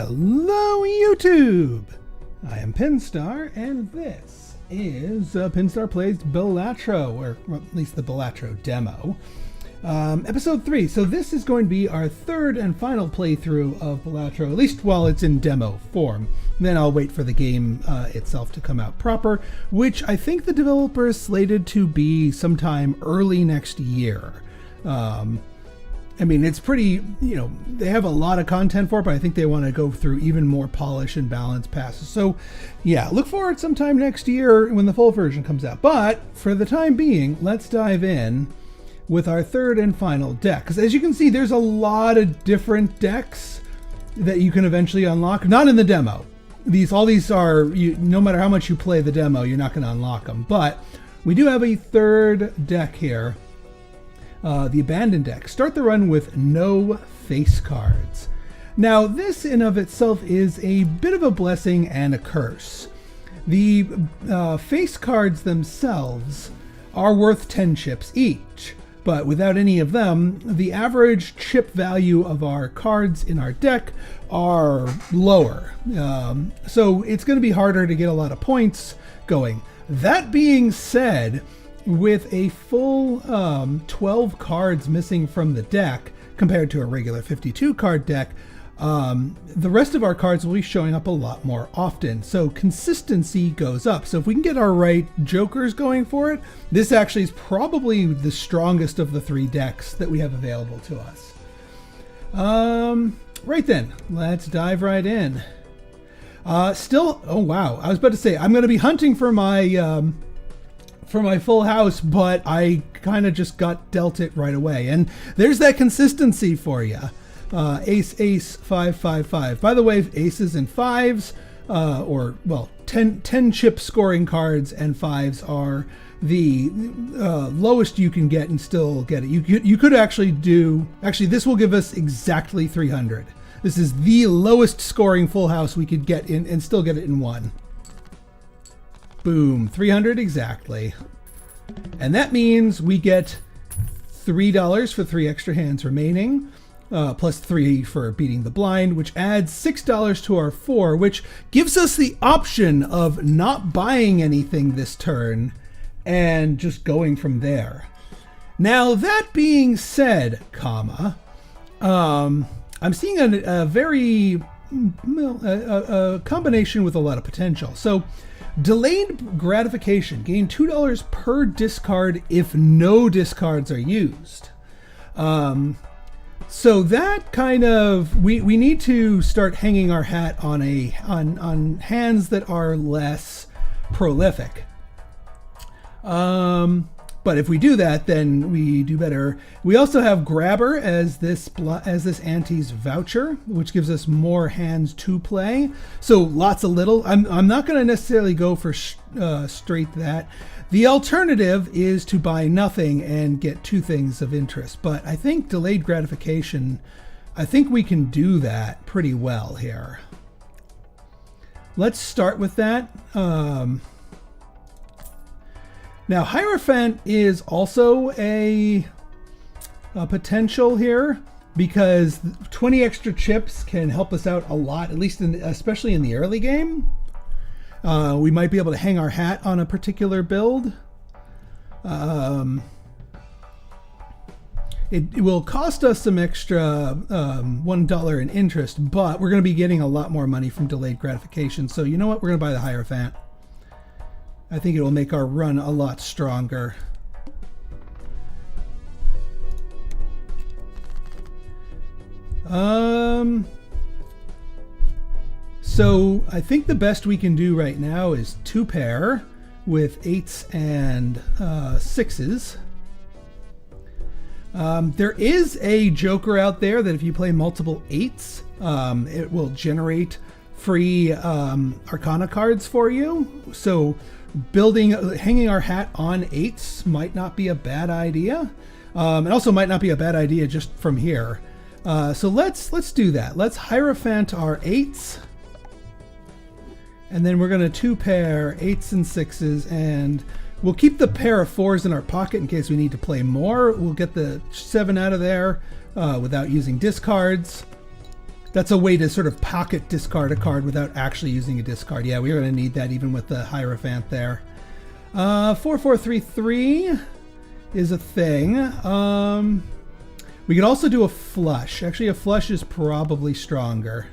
Hello YouTube! I am Pinstar, and this is Pinstar Plays Balatro, or well, at least the Balatro demo. Episode 3. So this is going to be our third and final playthrough of Balatro, at least while it's in demo form. Then I'll wait for the game itself to come out proper, which I think the developer is slated to be sometime early next year. I mean, it's pretty, they have a lot of content for it, but I think they want to go through even more polish and balance passes. So, yeah, look forward sometime next year when the full version comes out. But for the time being, let's dive in with our third and final deck. Because as you can see, there's a lot of different decks that you can eventually unlock. Not in the demo. All these are, no matter how much you play the demo, you're not going to unlock them. But we do have a third deck here. The Abandoned deck. Start the run with no face cards. Now, this in of itself is a bit of a blessing and a curse. The face cards themselves are worth 10 chips each, but without any of them, the average chip value of our cards in our deck are lower. So it's going to be harder to get a lot of points going. That being said, with a full 12 cards missing from the deck compared to a regular 52 card deck, the rest of our cards will be showing up a lot more often. So consistency goes up. So if we can get our right jokers going for it, this actually is probably the strongest of the three decks that we have available to us. Right then, let's dive right in. Oh wow, I was about to say, I'm going to be hunting for my full house, but I kind of just got dealt it right away. And there's that consistency for you. Ace, ace, 5, 5, 5. By the way, aces and fives, 10 chip scoring cards and fives are the lowest you can get and still get it. You could actually this will give us exactly 300. This is the lowest scoring full house we could get in and still get it in one. Boom, 300 exactly. And that means we get $3 for 3 extra hands remaining, plus 3 for beating the blind, which adds $6 to our 4, which gives us the option of not buying anything this turn and just going from there. Now, that being said, I'm seeing a very a combination with a lot of potential. So, delayed gratification. Gain $2 per discard if no discards are used. So that kind of we need to start hanging our hat on hands that are less prolific. But if we do that, then we do better. We also have Grabber as this ante's voucher, which gives us more hands to play. So lots of little. I'm not going to necessarily go for straight that. The alternative is to buy nothing and get 2 things of interest. But I think delayed gratification, I think we can do that pretty well here. Let's start with that. Now, Hierophant is also a potential here because 20 extra chips can help us out a lot, at least especially in the early game. We might be able to hang our hat on a particular build. It will cost us some extra $1 in interest, but we're going to be getting a lot more money from delayed gratification. So you know what? We're going to buy the Hierophant. I think it will make our run a lot stronger. So I think the best we can do right now is 2 pair with 8s and 6s. There is a joker out there that if you play multiple 8s, it will generate free Arcana cards for you. So hanging our hat on 8s might not be a bad idea. It also might not be a bad idea just from here. So let's do that. Let's Hierophant our 8s. And then we're going to 2 pair 8s and 6s, and we'll keep the pair of 4s in our pocket in case we need to play more. We'll get the 7 out of there without using discards. That's a way to sort of pocket discard a card without actually using a discard. Yeah, we're going to need that even with the Hierophant there. 4-4-3-3 is a thing. We could also do a flush. Actually, a flush is probably stronger.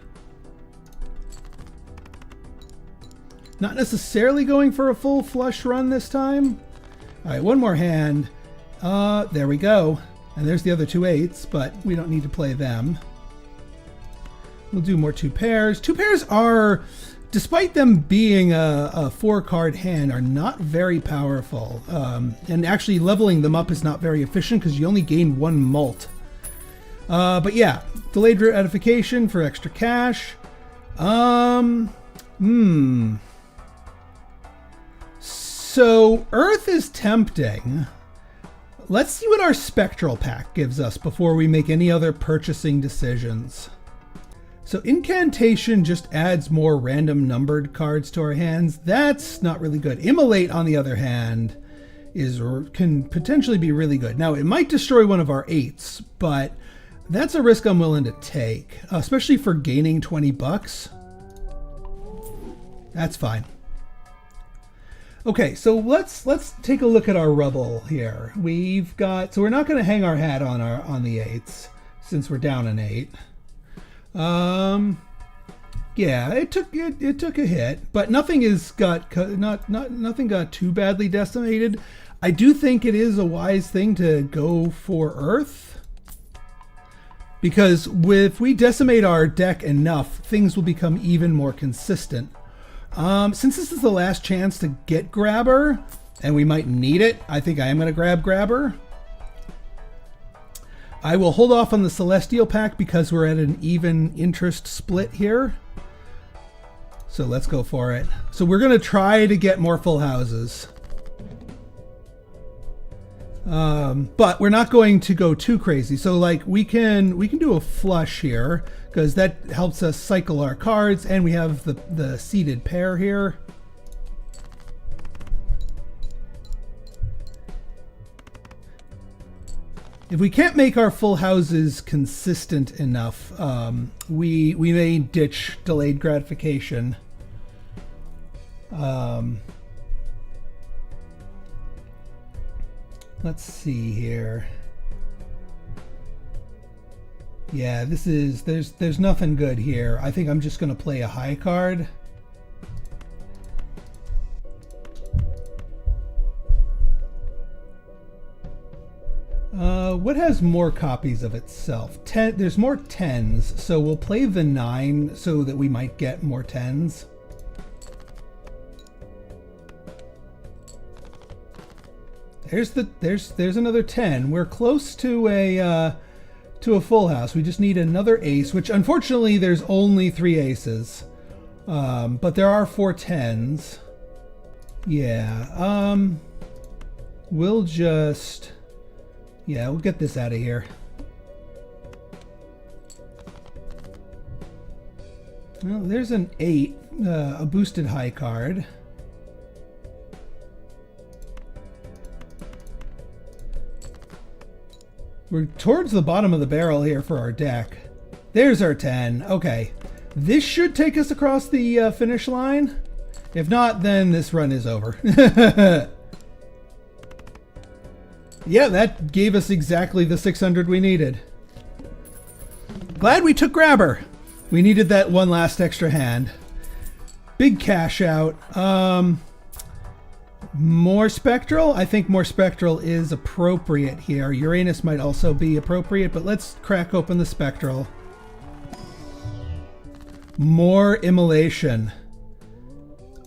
Not necessarily going for a full flush run this time. All right, one more hand. There we go. And there's the other 2 8s, but we don't need to play them. We'll do more 2 pairs. 2 pairs are, despite them being a 4-card hand, are not very powerful. And actually leveling them up is not very efficient because you only gain 1 mult. But yeah, delayed gratification for extra cash. So Earth is tempting. Let's see what our Spectral Pack gives us before we make any other purchasing decisions. So Incantation just adds more random numbered cards to our hands. That's not really good. Immolate, on the other hand, can potentially be really good. Now, it might destroy one of our 8s, but that's a risk I'm willing to take, especially for gaining 20 bucks. That's fine. Okay, so let's take a look at our rubble here. We've got, so we're not going to hang our hat on the 8s since we're down an 8. Yeah, it took a hit, but nothing got too badly decimated. I do think it is a wise thing to go for Earth, because if we decimate our deck enough, things will become even more consistent. Since this is the last chance to get Grabber, and we might need it, I think I am going to grab Grabber. I will hold off on the Celestial Pack because we're at an even interest split here. So let's go for it. So we're going to try to get more full houses. But we're not going to go too crazy. So like we can do a flush here because that helps us cycle our cards, and we have the seeded pair here. If we can't make our full houses consistent enough, we may ditch delayed gratification. Let's see here. Yeah, there's nothing good here. I think I'm just going to play a high card. What has more copies of itself? 10. There's more 10s, so we'll play the 9 so that we might get more 10s. There's another 10. We're close to a full house. We just need another ace, which unfortunately there's only 3 aces. But there are 4 10s. Yeah. We'll just... Yeah, we'll get this out of here. Well, there's an 8, a boosted high card. We're towards the bottom of the barrel here for our deck. There's our 10. Okay. This should take us across the finish line. If not, then this run is over. Yeah, that gave us exactly the 600 we needed. Glad we took Grabber. We needed that one last extra hand. Big cash out. More Spectral? I think more Spectral is appropriate here. Uranus might also be appropriate, but let's crack open the Spectral. More Immolation.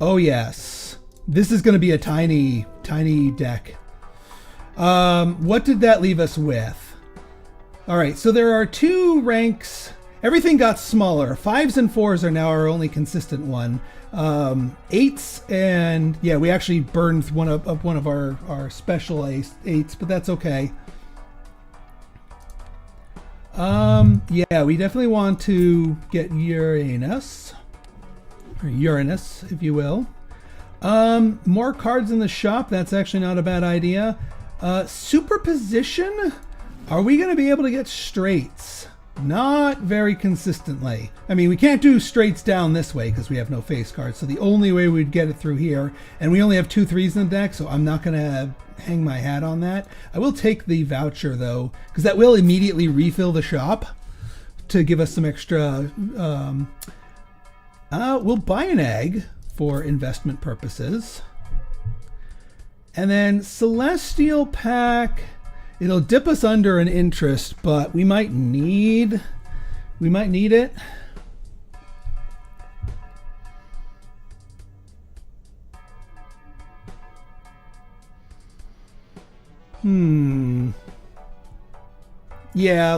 Oh yes. This is going to be a tiny, tiny deck. What did that leave us with? Alright, so there are 2 ranks. Everything got smaller. 5s and 4s are now our only consistent one. 8s, and yeah, we actually burned one of our special 8s, but that's okay. Yeah, we definitely want to get Uranus, or Uranus, if you will. More cards in the shop. That's actually not a bad idea. Superposition. Are we going to be able to get straights? Not very consistently. I mean, we can't do straights down this way because we have no face cards. So the only way we'd get it through here, and we only have 2 3s in the deck, so I'm not going to hang my hat on that. I will take the voucher though, because that will immediately refill the shop to give us some extra. We'll buy an egg for investment purposes. And then Celestial Pack, it'll dip us under an interest, but we might need it. Yeah,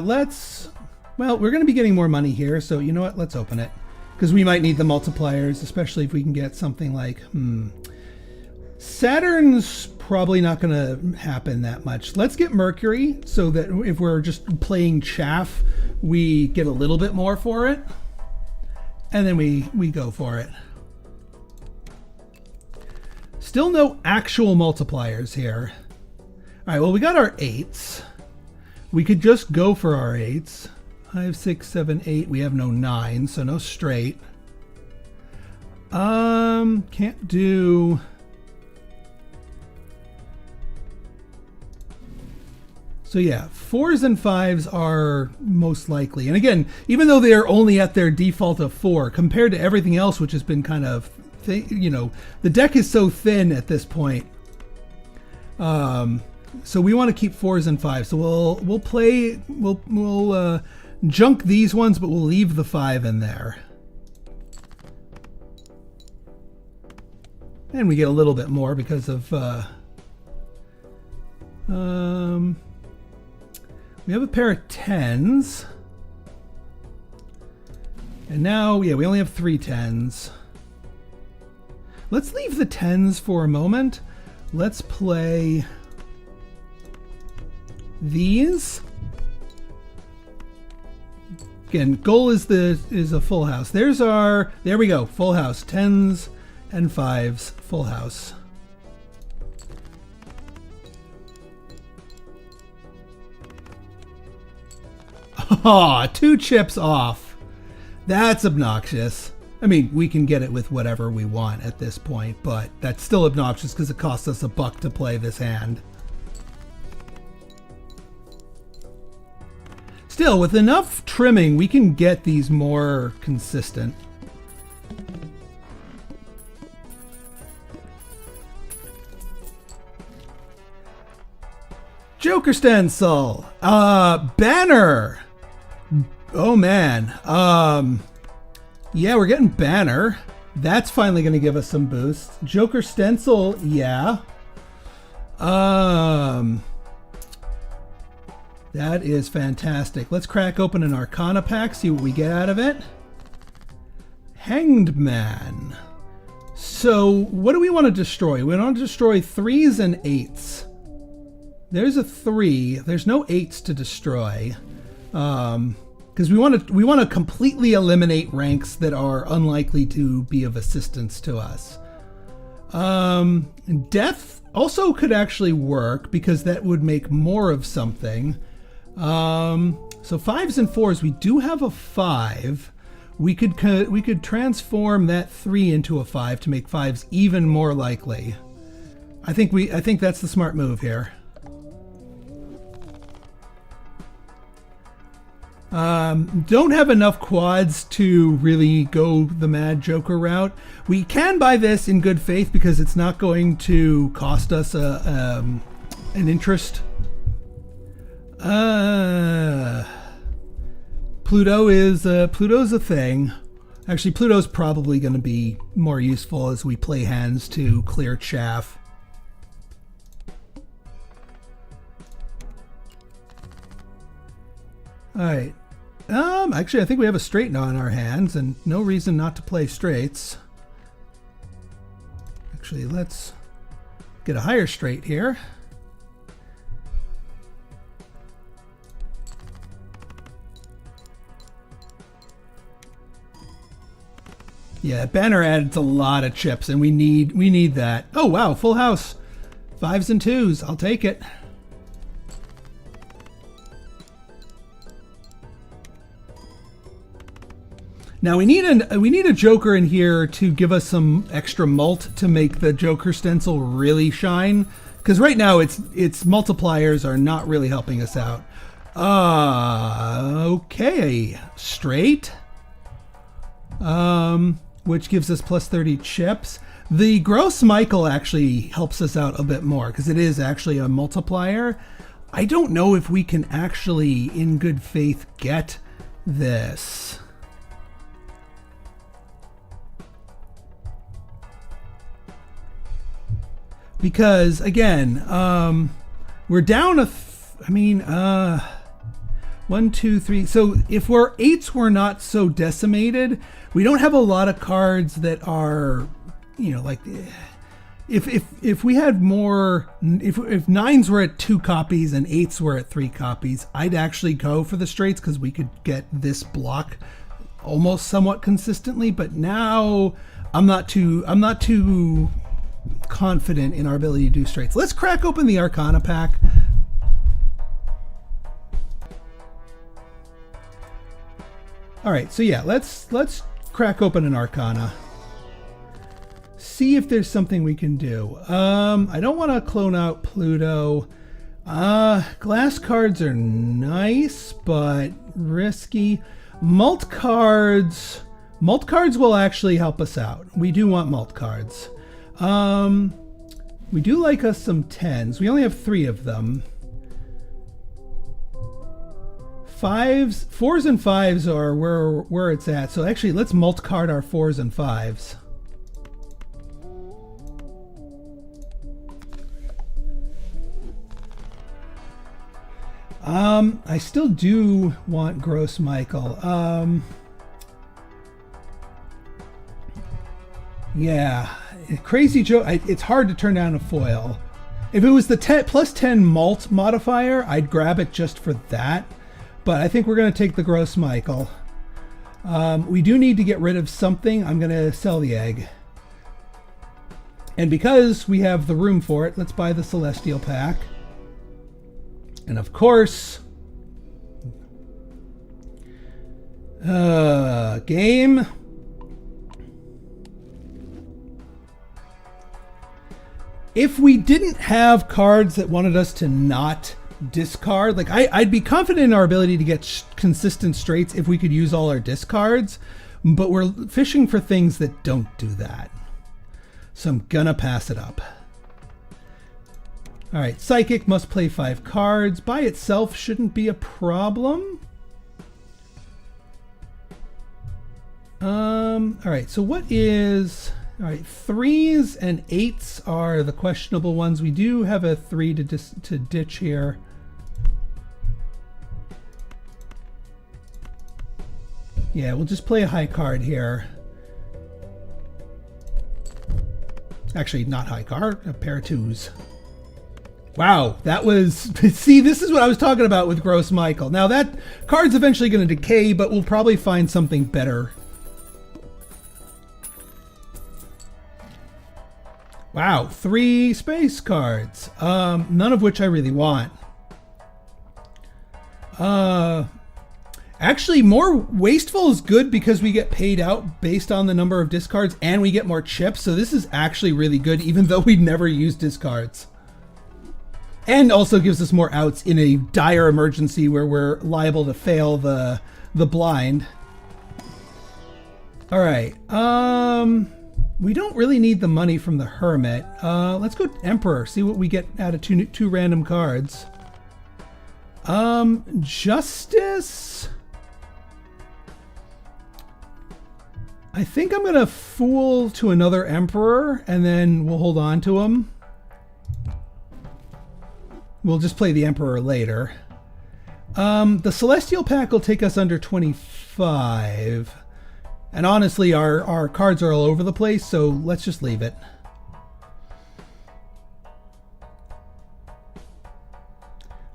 well, we're going to be getting more money here, so you know what? Let's open it. Because we might need the multipliers, especially if we can get something like, Saturn's probably not going to happen that much. Let's get Mercury so that if we're just playing chaff, we get a little bit more for it. And then we go for it. Still no actual multipliers here. All right, well, we got our 8s. We could just go for our 8s. 5, 6, 7, 8. We have no 9, so no straight. Can't do... So yeah, 4s and 5s are most likely. And again, even though they're only at their default of 4, compared to everything else, which has been kind of, the deck is so thin at this point. So we want to keep 4s and 5s. So we'll junk these ones, but we'll leave the 5 in there. And we get a little bit more because of... we have a pair of 10s. And now, yeah, we only have 3 10s. Let's leave the 10s for a moment. Let's play these. Again, goal is a full house. There we go, full house. 10s and 5s, full house. Aw, 2 chips off. That's obnoxious. I mean, we can get it with whatever we want at this point, but that's still obnoxious because it costs us $1 to play this hand. Still, with enough trimming, we can get these more consistent. Joker stencil. Banner. Oh man. Yeah, we're getting banner. That's finally going to give us some boost. Joker stencil, yeah. That is fantastic. Let's crack open an Arcana pack, see what we get out of it. Hanged Man. So, what do we want to destroy? We want to destroy 3s and 8s. There's a 3. There's no 8s to destroy. Because we want to completely eliminate ranks that are unlikely to be of assistance to us. Death also could actually work because that would make more of something. So 5s and 4s, we do have a 5. We could transform that 3 into a 5 to make 5s even more likely. I think that's the smart move here. Don't have enough quads to really go the Mad Joker route. We can buy this in good faith because it's not going to cost us an interest. Pluto's a thing. Actually, Pluto's probably going to be more useful as we play hands to clear chaff. All right. Actually, I think we have a straight now in our hands, and no reason not to play straights. Actually, let's get a higher straight here. Yeah, banner adds a lot of chips, and we need that. Oh wow, full house. 5s and 2s. I'll take it. Now we need a Joker in here to give us some extra mult to make the Joker stencil really shine. Because right now its multipliers are not really helping us out. Okay, straight. Which gives us plus 30 chips. The Gross Michael actually helps us out a bit more because it is actually a multiplier. I don't know if we can actually, in good faith, get this. Because again, we're down one, two, three. So if our 8s were not so decimated, we don't have a lot of cards that are, you know, like if we had more, if 9s were at 2 copies and 8s were at 3 copies, I'd actually go for the straights because we could get this block almost somewhat consistently. But now I'm not too confident in our ability to do straights. Let's crack open the Arcana pack. All right, so yeah, let's crack open an Arcana. See if there's something we can do. I don't want to clone out Pluto. Glass cards are nice, but risky. Mult cards will actually help us out. We do want mult cards. We do like us some 10s. We only have 3 of them. 4s and 5s are where it's at. So actually, let's mult card our 4s and 5s. I still do want Gross Michael. Yeah, Crazy Joe. It's hard to turn down a foil. If it was the plus 10 mult modifier, I'd grab it just for that. But I think we're going to take the Gross Michael. We do need to get rid of something. I'm going to sell the egg. And because we have the room for it, let's buy the Celestial pack. And of course, game. If we didn't have cards that wanted us to not discard, like I'd be confident in our ability to get consistent straights if we could use all our discards, but we're fishing for things that don't do that. So I'm gonna pass it up. All right, Psychic must play 5 cards. By itself shouldn't be a problem. All right, so what is... All right, 3s and 8s are the questionable ones. We do have a 3 to ditch here. Yeah, we'll just play a high card here. Actually, not high card, a pair of 2s. Wow, that was... See, this is what I was talking about with Gross Michael. Now that card's eventually going to decay, but we'll probably find something better. Wow, 3 space cards, none of which I really want. Actually, more wasteful is good because we get paid out based on the number of discards and we get more chips. So this is actually really good, even though we never use discards. And also gives us more outs in a dire emergency where we're liable to fail the blind. All right. We don't really need the money from the Hermit. Let's go Emperor, see what we get out of two random cards. Justice. I think I'm gonna Fool to another Emperor and then we'll hold on to him. We'll just play the Emperor later. The Celestial pack will take us under 25. And honestly, our cards are all over the place, so let's just leave it.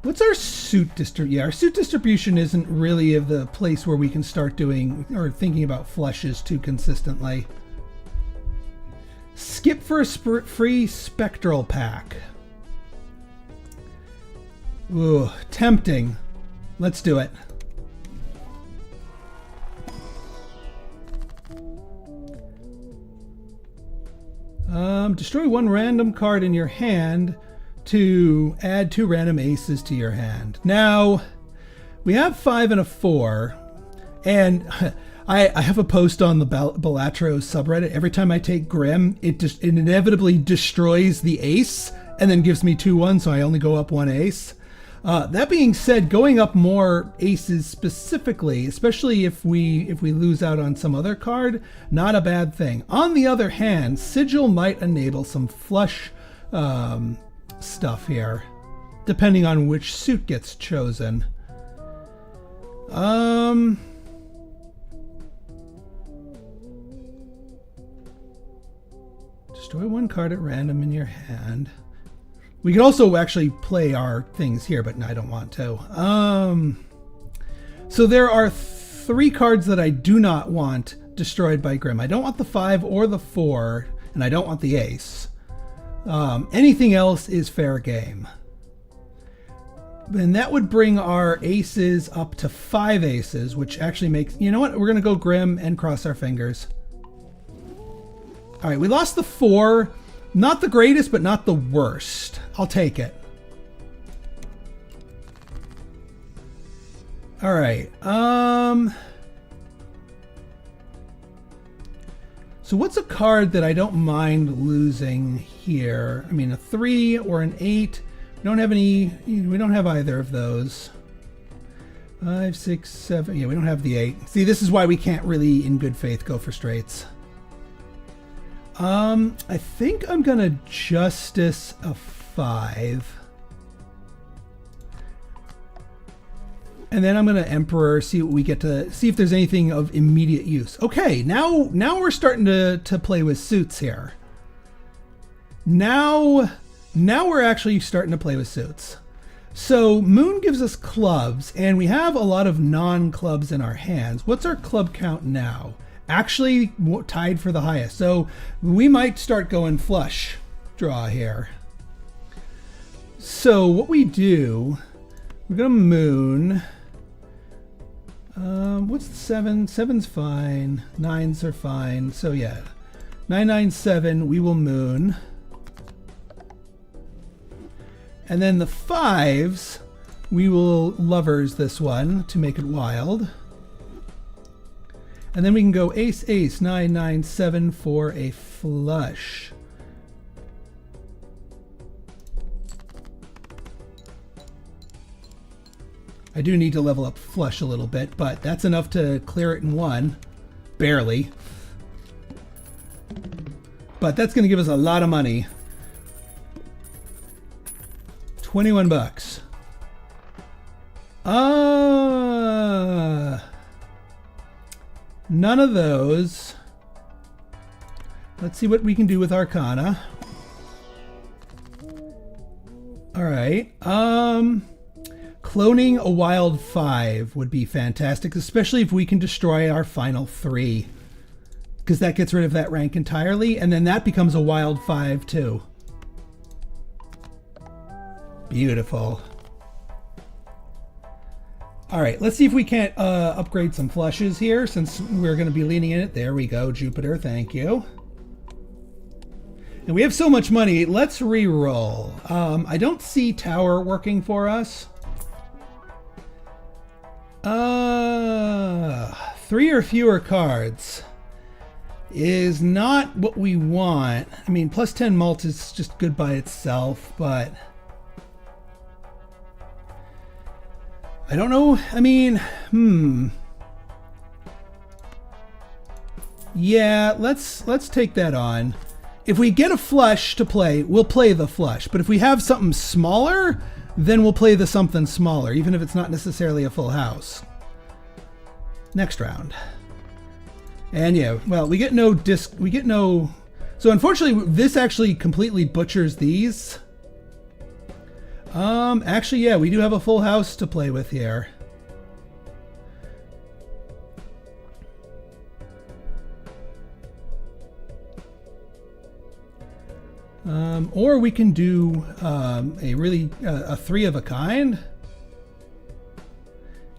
What's our suit distribution? Yeah, our suit distribution isn't really of the place where we can start doing or thinking about flushes too consistently. Skip for a free Spectral pack. Ooh, tempting. Let's do it. Destroy one random card in your hand to add 2 random aces to your hand. Now, we have 5 and a 4, and I have a post on the Balatro subreddit. Every time I take Grim, it inevitably destroys the ace and then gives me 2-1, so I only go up 1 ace. That being said, going up more aces specifically, especially if we lose out on some other card, not a bad thing. On the other hand, Sigil might enable some flush stuff here, depending on which suit gets chosen. Destroy one card at random in your hand. We could also actually play our things here, but I don't want to. So there are 3 cards that I do not want destroyed by Grim. I don't want the 5 or the 4, and I don't want the ace. Anything else is fair game. And that would bring our aces up to 5 aces, which actually makes... You know what? We're going to go Grim and cross our fingers. All right, we lost the 4. Not the greatest, but not the worst. I'll take it. All right. So what's a card that I don't mind losing here? I mean, a 3 or an 8. We don't have any. We don't have either of those. 5, 6, 7. Yeah, we don't have the 8. See, this is why we can't really, in good faith, go for straights. I think I'm gonna Justice a 5. And then I'm gonna Emperor, see what we get to see if there's anything of immediate use. Okay, now we're starting to play with suits here. Now we're actually starting to play with suits. So Moon gives us clubs, and we have a lot of non-clubs in our hands. What's our club count now? Actually tied for the highest. So we might start going flush draw here. So what we do, we're gonna Moon. What's the 7? 7's fine. 9s are fine. So yeah, 9, 9, 7, we will Moon. And then the 5s, we will Lovers this one to make it wild. And then we can go ace, ace, 9, 9, 7 for a flush. I do need to level up flush a little bit, but that's enough to clear it in 1. Barely. But that's going to give us a lot of money. 21 bucks. None of those. Let's see what we can do with Arcana. All right. Cloning a wild 5 would be fantastic, especially if we can destroy our final 3. Because that gets rid of that rank entirely, and then that becomes a wild 5 too. Beautiful. All right, let's see if we can't upgrade some flushes here since we're going to be leaning in it. There we go, Jupiter, thank you. And we have so much money, let's re-roll. I don't see Tower working for us. 3 or fewer cards is not what we want. I mean, plus 10 mult is just good by itself, but... I don't know. I mean, yeah, let's take that on. If we get a flush to play, we'll play the flush. But if we have something smaller, then we'll play the something smaller, even if it's not necessarily a full house. Next round. And yeah, well, we get no disc. We get no. So unfortunately, this actually completely butchers these. Actually, yeah, we do have a full house to play with here. Or we can do a 3 of a kind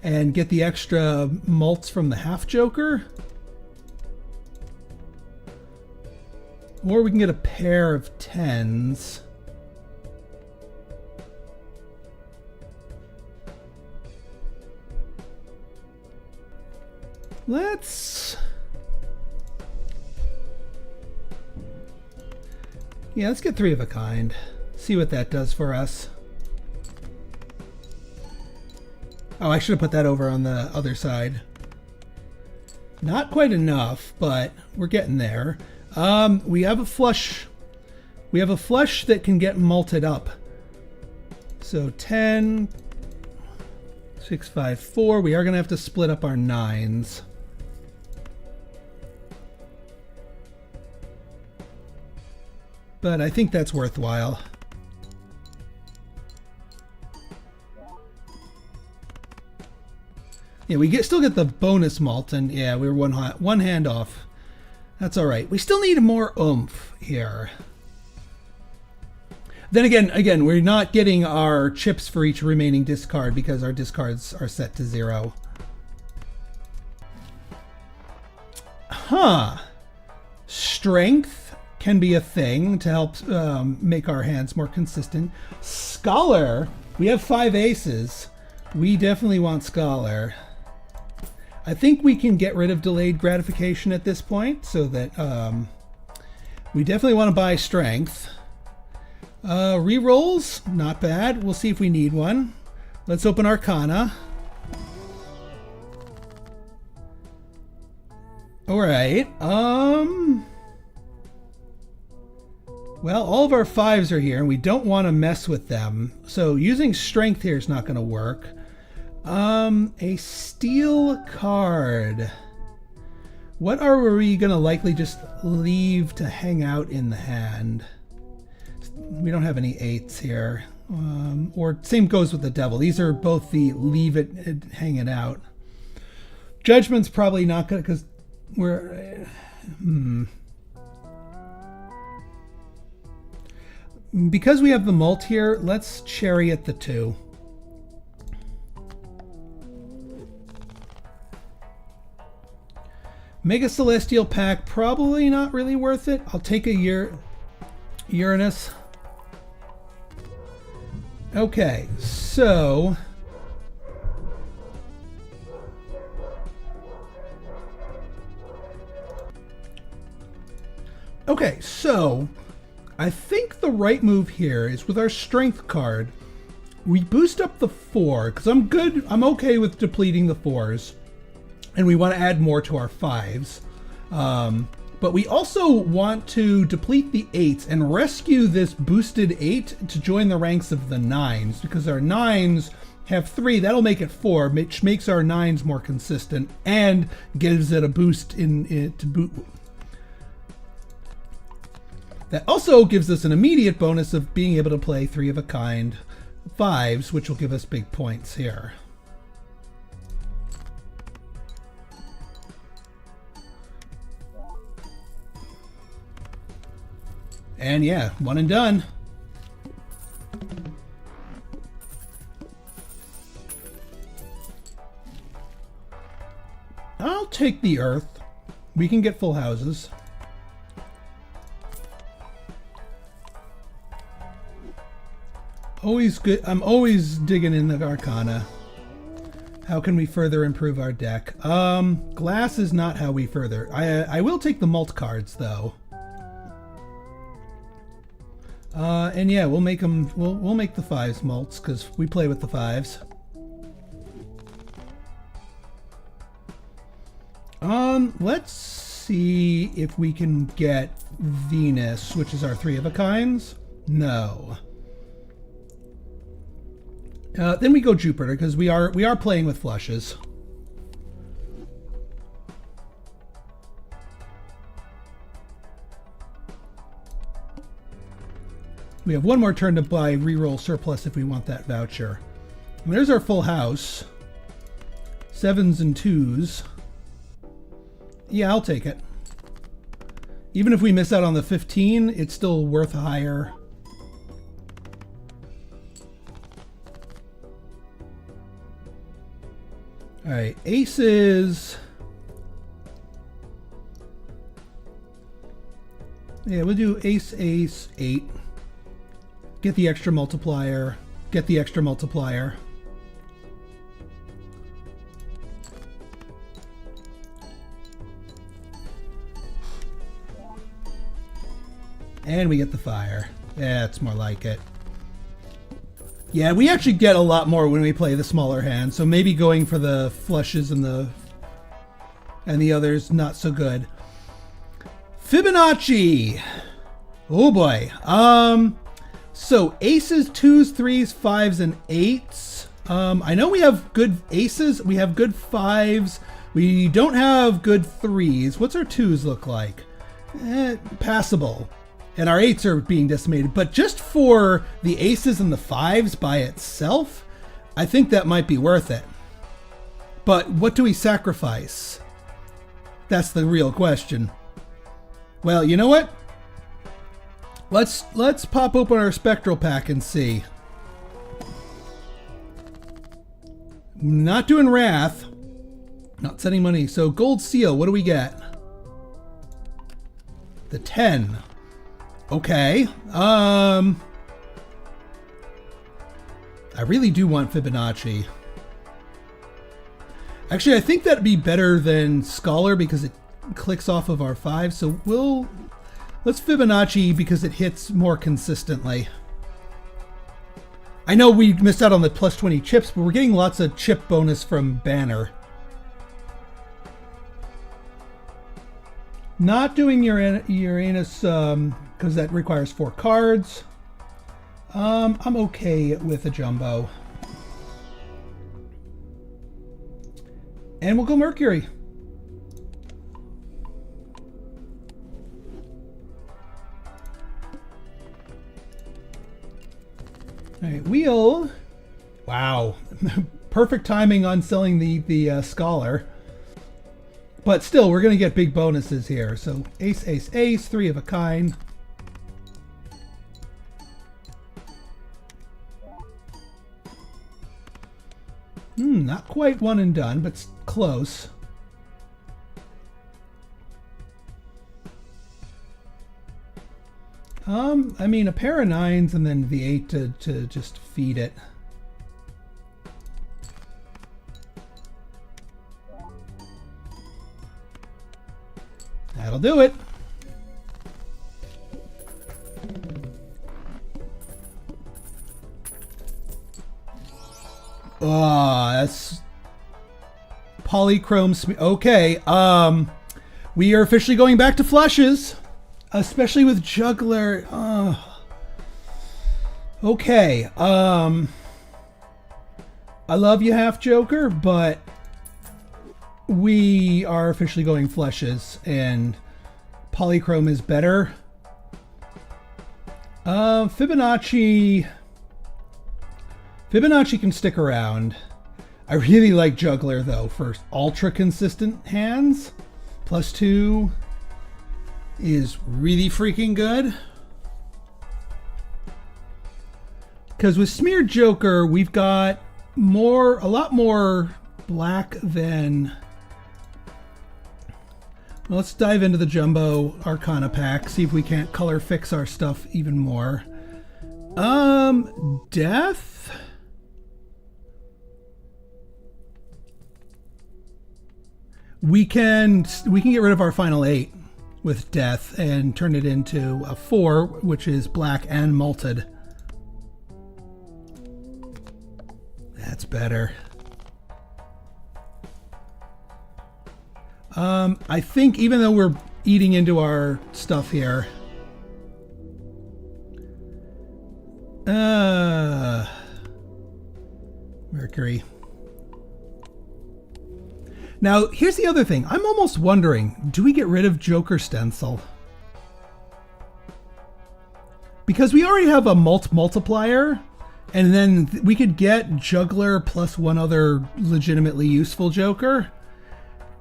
and get the extra mults from the half joker. Or we can get a pair of 10s. Let's get 3 of a kind. See what that does for us. Oh, I should have put that over on the other side. Not quite enough, but we're getting there. We have a flush. We have a flush that can get multed up. So 10, 6, 5, 4. We are going to have to split up our 9s. But I think that's worthwhile. Yeah, we still get the bonus malt, and yeah, we were one hand off. That's all right. We still need more oomph here. Then again, we're not getting our chips for each remaining discard because our discards are set to 0. Huh. Strength can be a thing to help make our hands more consistent. Scholar. We have 5 aces. We definitely want Scholar. I think we can get rid of delayed gratification at this point, so that we definitely want to buy strength. Rerolls, not bad. We'll see if we need one. Let's open Arcana. All right. Well, all of our 5s are here, and we don't want to mess with them. So using strength here is not going to work. A steel card. What are we going to likely just leave to hang out in the hand? We don't have any 8s here. Or same goes with the devil. These are both the leave it hang it out. Judgment's probably not going to, because we're... Because we have the mult here, let's chariot the 2. Mega Celestial Pack, probably not really worth it. I'll take a Uranus. Okay, so... Okay, so... I think the right move here is with our strength card, we boost up the 4, because I'm okay with depleting the 4s. And we want to add more to our 5s. But we also want to deplete the 8s and rescue this boosted 8 to join the ranks of the 9s, because our 9s have 3. That'll make it 4, which makes our 9s more consistent and gives it a boost to boot. That also gives us an immediate bonus of being able to play 3 of a kind 5s, which will give us big points here. And yeah, one and done. I'll take the earth. We can get full houses. Always good. I'm always digging in the Arcana. How can we further improve our deck? Glass is not how we further. I will take the mult cards though. And yeah, we'll make them. We'll make the 5s mults because we play with the 5s. Let's see if we can get Venus, which is our 3 of a kinds. No. Then we go Jupiter because we are playing with flushes. We have one more turn to buy reroll surplus if we want that voucher. And there's our full house. 7s and 2s. Yeah, I'll take it. Even if we miss out on the 15, it's still worth higher. All right, aces. Yeah, we'll do ace, ace, 8. Get the extra multiplier. Get the extra multiplier. And we get the fire. Yeah, it's more like it. Yeah, we actually get a lot more when we play the smaller hand, so maybe going for the flushes and the others not so good. Fibonacci. Oh boy. So aces, 2s, 3s, 5s, and 8s. I know we have good aces, we have good 5s, we don't have good 3s. What's our 2s look like? Passable. And our 8s are being decimated. But just for the aces and the 5s by itself, I think that might be worth it. But what do we sacrifice? That's the real question. Well, you know what? Let's pop open our spectral pack and see. Not doing Wrath. Not sending money. So gold seal, what do we get? The 10. Okay. I really do want Fibonacci. Actually, I think that'd be better than Scholar because it clicks off of our 5. So let's Fibonacci because it hits more consistently. I know we missed out on the plus 20 chips, but we're getting lots of chip bonus from Banner. Not doing Uranus because that requires 4 cards. I'm okay with a jumbo. And we'll go Mercury. All right, wheel. Wow, perfect timing on selling the Scholar. But still, we're going to get big bonuses here. So ace, ace, ace, 3 of a kind. Not quite one and done, but close. I mean, a pair of 9s and then the 8 to just feed it. That'll do it. Oh, that's polychrome. Okay, we are officially going back to flushes, especially with Juggler. Okay, I love you, Half Joker, but we are officially going flushes, and polychrome is better. Fibonacci can stick around. I really like Juggler though for ultra consistent hands. +2 is really freaking good. Because with Smeared Joker, we've got a lot more black than. Well, let's dive into the Jumbo Arcana pack, see if we can't color fix our stuff even more. Death. We can get rid of our final 8 with Death and turn it into a 4, which is black and malted. That's better. I think even though we're eating into our stuff here, Mercury. Now, here's the other thing. I'm almost wondering, do we get rid of Joker Stencil? Because we already have a multiplier, and then we could get Juggler plus one other legitimately useful Joker.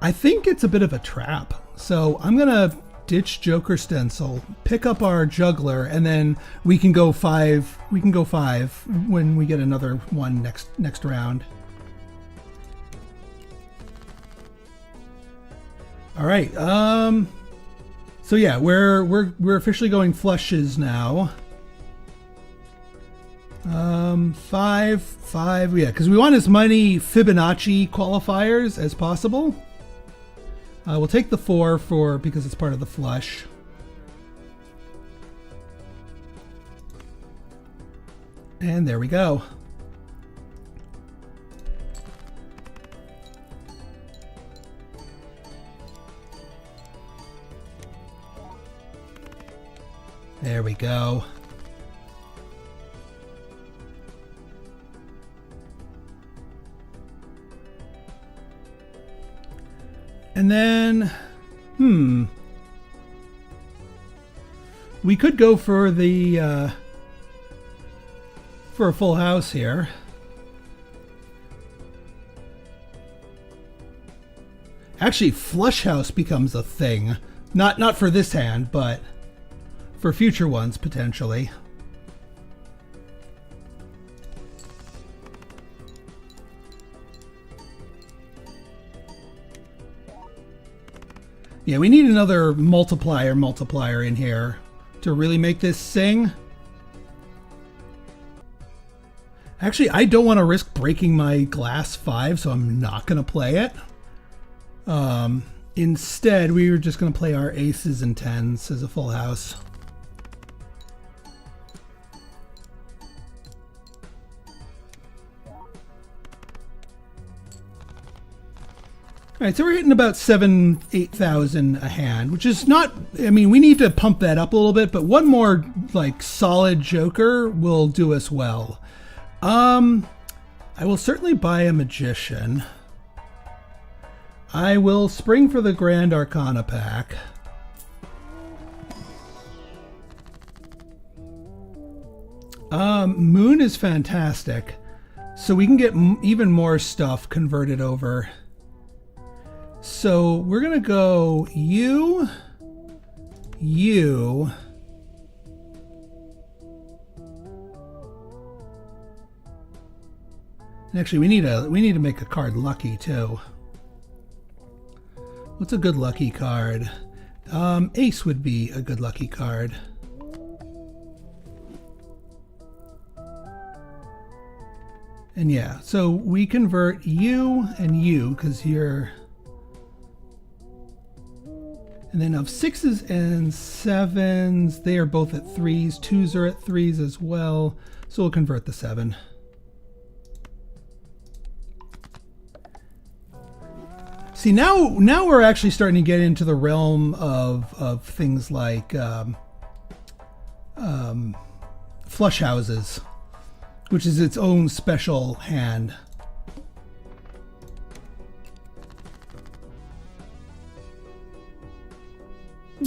I think it's a bit of a trap. So I'm going to ditch Joker Stencil, pick up our Juggler, and then we can go 5. We can go 5 when we get another one next round. All right. So yeah, we're officially going flushes now. 5, yeah, because we want as many Fibonacci qualifiers as possible. We'll take the 4 because it's part of the flush. And there we go. There we go. And then, we could go for the for a full house here. Actually, flush house becomes a thing. Not for this hand, but for future ones potentially. Yeah, we need another multiplier in here to really make this sing. Actually, I don't want to risk breaking my glass 5, so I'm not going to play it. Instead, we were just going to play our aces and 10s as a full house. All right, so we're hitting about 8,000 a hand, which is not, I mean, we need to pump that up a little bit, but one more like solid joker will do us well. I will certainly buy a magician. I will spring for the Grand Arcana pack. Moon is fantastic, so we can get even more stuff converted over. So we're gonna go you. And actually, we need to make a card lucky too. What's a good lucky card? Ace would be a good lucky card. And yeah, so we convert you and you because you're. And then of 6s and 7s, they are both at 3s. 2s are at 3s as well. So we'll convert the 7. See, now we're actually starting to get into the realm of things like flush houses, which is its own special hand.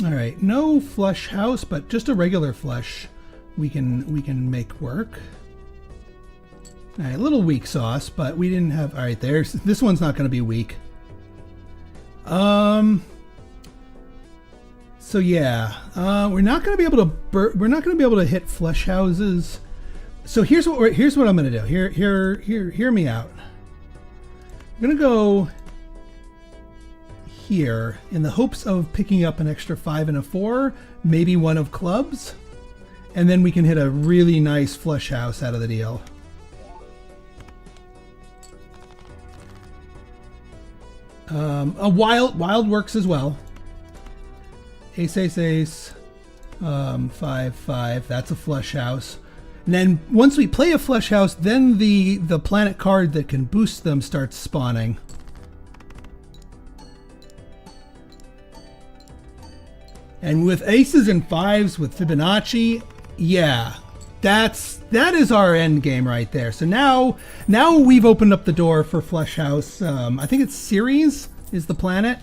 All right, no flush house, but just a regular flush we can make work. All right, a little weak sauce, but we didn't have. All right, this one's not going to be weak. So yeah, we're not going to be able to hit flush houses. So here's what I'm going to do. Hear me out. I'm going to go here in the hopes of picking up an extra 5 and a 4, maybe one of clubs, and then we can hit a really nice flush house out of the deal. A wild works as well. Ace, ace, ace, 5, 5. That's a flush house. And then once we play a flush house, then the planet card that can boost them starts spawning. And with aces and 5s with Fibonacci, yeah, that is our end game right there. So now we've opened up the door for flush house. I think it's Ceres is the planet.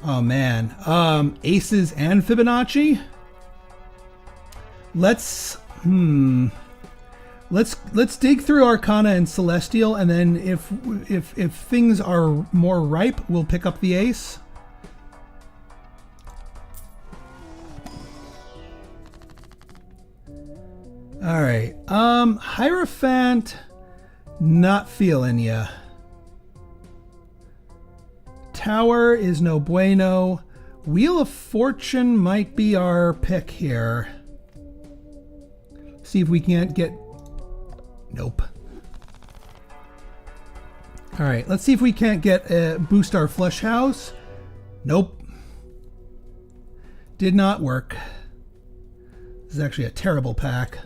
Oh man, aces and Fibonacci. Let's dig through Arcana and Celestial, and then if things are more ripe, we'll pick up the ace. All right, Hierophant, not feeling ya. Tower is no bueno. Wheel of Fortune might be our pick here. See if we can't get... Nope. Alright, let's see if we can't boost our flush house. Nope. Did not work. This is actually a terrible pack.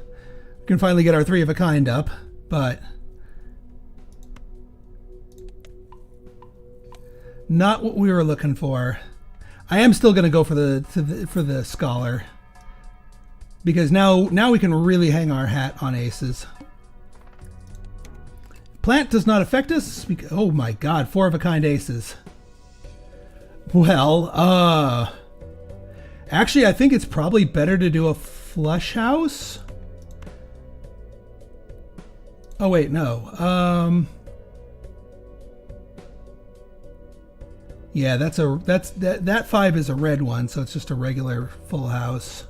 We can finally get our 3 of a kind up, but... not what we were looking for. I am still going to go for the Scholar. Because now we can really hang our hat on aces. Plant does not affect us. Oh my god, 4 of a kind aces. Well, actually I think it's probably better to do a flush house. Oh wait, no. Yeah, that 5 is a red one, so it's just a regular full house.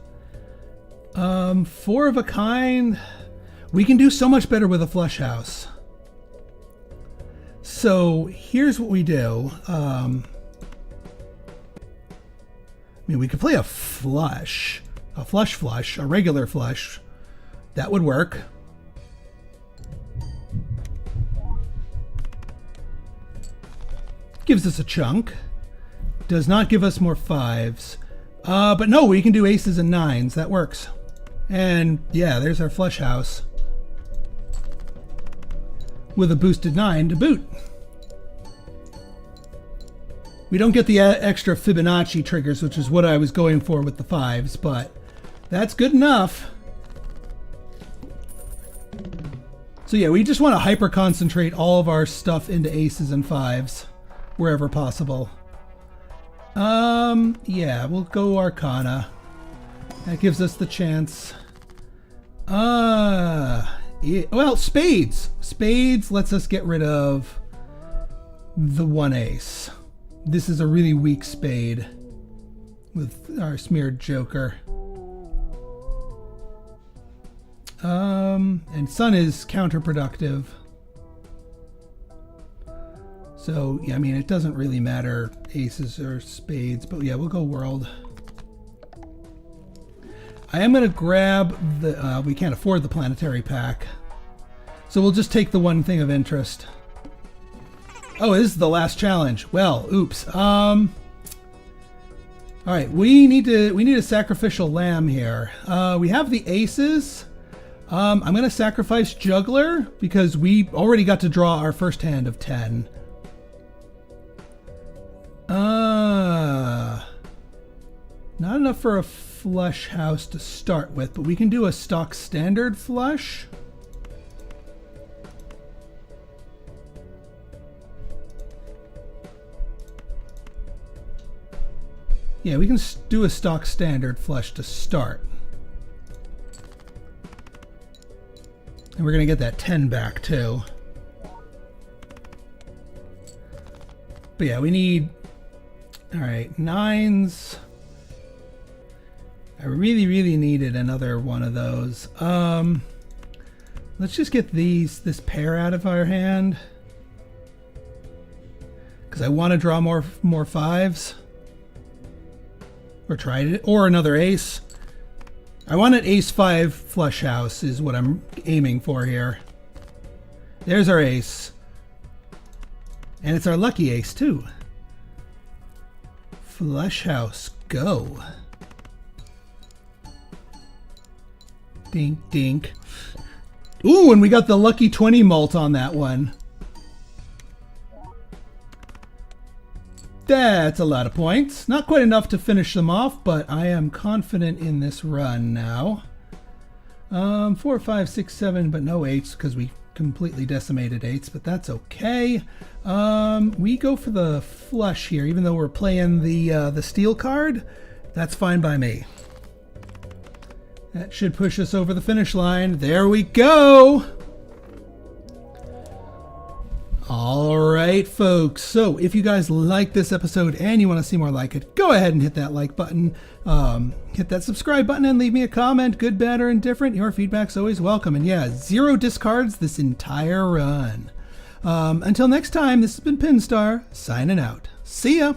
4 of a kind. We can do so much better with a flush house. So here's what we do. I mean, we could play a flush, a regular flush. That would work. Gives us a chunk. Does not give us more 5s. But no, we can do aces and 9s. That works. And yeah, there's our flush house. With a boosted 9 to boot. We don't get the extra Fibonacci triggers, which is what I was going for with the 5s, but that's good enough. So yeah, we just want to hyper concentrate all of our stuff into aces and 5s wherever possible. Yeah, we'll go Arcana. That gives us the chance. Yeah, well, spades. Spades lets us get rid of the 1 ace. This is a really weak spade with our smeared joker. And sun is counterproductive. So, yeah, I mean, it doesn't really matter aces or spades, but yeah, we'll go world. I am going to grab the, we can't afford the planetary pack. So we'll just take the one thing of interest. Oh, this is the last challenge. Well, oops. All right, we need a sacrificial lamb here. We have the aces. I'm going to sacrifice juggler because we already got to draw our first hand of 10. Not enough for a flush house to start with, but we can do a stock standard flush. Yeah, we can do a stock standard flush to start. And we're going to get that 10 back too. But yeah, we need, all right, 9s. I really needed another one of those. Let's just get this pair out of our hand. Because I want to draw more 5s. Or try it, or another ace. I want an ace 5 flush house is what I'm aiming for here. There's our ace. And it's our lucky ace too. Flush house, go. Dink, dink. Ooh, and we got the lucky 20 mult on that one. That's a lot of points. Not quite enough to finish them off, but I am confident in this run now. 4, 5, 6, 7, but no 8s because we completely decimated 8s, but that's okay. We go for the flush here, even though we're playing the steel card. That's fine by me. That should push us over the finish line. There we go. All right, folks. So if you guys like this episode and you want to see more like it, go ahead and hit that like button, hit that subscribe button, and leave me a comment, good, bad, or indifferent. Your feedback's always welcome. And yeah, 0 discards this entire run. Until next time, this has been Pinstar, signing out. See ya!